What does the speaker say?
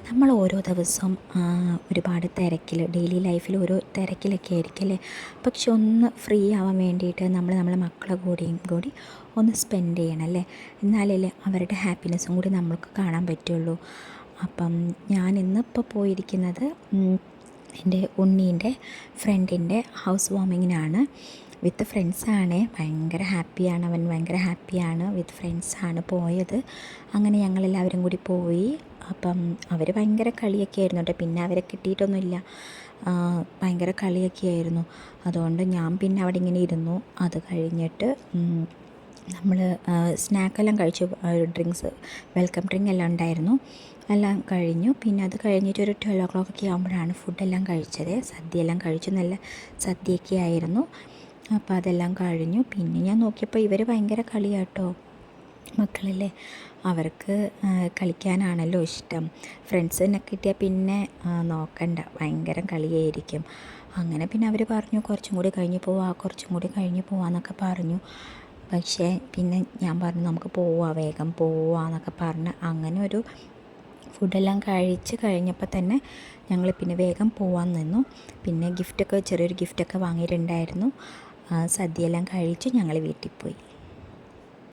നമ്മൾ ഓരോ ദിവസവും ഒരുപാട് തിരക്കിൽ ഡെയിലി ലൈഫിൽ ഓരോ തിരക്കിലൊക്കെ ആയിരിക്കും അല്ലേ. പക്ഷെ ഒന്ന് ഫ്രീ ആവാൻ വേണ്ടിയിട്ട് നമ്മളെ മക്കളെ കൂടി ഒന്ന് സ്പെൻഡ് ചെയ്യണം അല്ലേ. എന്നാലല്ലേ അവരുടെ ഹാപ്പിനെസ്സും കൂടി നമ്മൾക്ക് കാണാൻ പറ്റുള്ളൂ. അപ്പം ഞാൻ ഇന്നിപ്പോൾ പോയിരിക്കുന്നത് എൻ്റെ ഉണ്ണീൻ്റെ ഫ്രണ്ടിൻ്റെ ഹൗസ് വാമിങ്ങിനാണ്. വിത്ത് ഫ്രണ്ട്സാണ്. ഭയങ്കര ഹാപ്പിയാണ്, അവൻ ഭയങ്കര ഹാപ്പിയാണ്. വിത്ത് ഫ്രണ്ട്സാണ് പോയത്. അങ്ങനെ ഞങ്ങളെല്ലാവരും കൂടി പോയി. അപ്പം അവർ ഭയങ്കര കളിയൊക്കെ ആയിരുന്നു കേട്ടോ. പിന്നെ അവരെ കിട്ടിയിട്ടൊന്നുമില്ല, ഭയങ്കര കളിയൊക്കെ ആയിരുന്നു. അതുകൊണ്ട് ഞാൻ പിന്നെ അവിടെ ഇങ്ങനെ ഇരുന്നു. അത് കഴിഞ്ഞിട്ട് നമ്മൾ സ്നാക്കെല്ലാം കഴിച്ചു. ഡ്രിങ്ക്സ്, വെൽക്കം ഡ്രിങ്ക് എല്ലാം ഉണ്ടായിരുന്നു, എല്ലാം കഴിഞ്ഞു. പിന്നെ അത് കഴിഞ്ഞിട്ട് ഒരു 12 o'clock ആകുമ്പോഴാണ് ഫുഡെല്ലാം കഴിച്ചത്. സദ്യയെല്ലാം കഴിച്ചു, നല്ല സദ്യയൊക്കെ ആയിരുന്നു. അപ്പോൾ അതെല്ലാം കഴിഞ്ഞു. പിന്നെ ഞാൻ നോക്കിയപ്പോൾ ഇവർ ഭയങ്കര കളിയാട്ടോ. മക്കളല്ലേ, അവർക്ക് കളിക്കാനാണല്ലോ ഇഷ്ടം. ഫ്രണ്ട്സിനെ കിട്ടിയാൽ പിന്നെ നോക്കണ്ട, ഭയങ്കര കളിയായിരിക്കും. അങ്ങനെ പിന്നെ അവർ പറഞ്ഞു കുറച്ചും കൂടി കഴിഞ്ഞ് പോവാമെന്നൊക്കെ പറഞ്ഞു. പക്ഷേ പിന്നെ ഞാൻ പറഞ്ഞു നമുക്ക് വേഗം പോവാമെന്നൊക്കെ പറഞ്ഞ് അങ്ങനെ ഒരു ഫുഡെല്ലാം കഴിച്ച് കഴിഞ്ഞപ്പോൾ തന്നെ ഞങ്ങൾ പിന്നെ വേഗം പോവാൻ നിന്നു. പിന്നെ ചെറിയൊരു ഗിഫ്റ്റൊക്കെ വാങ്ങിയിട്ടുണ്ടായിരുന്നു. സദ്യയെല്ലാം കഴിച്ച് ഞങ്ങൾ വീട്ടിൽ പോയി.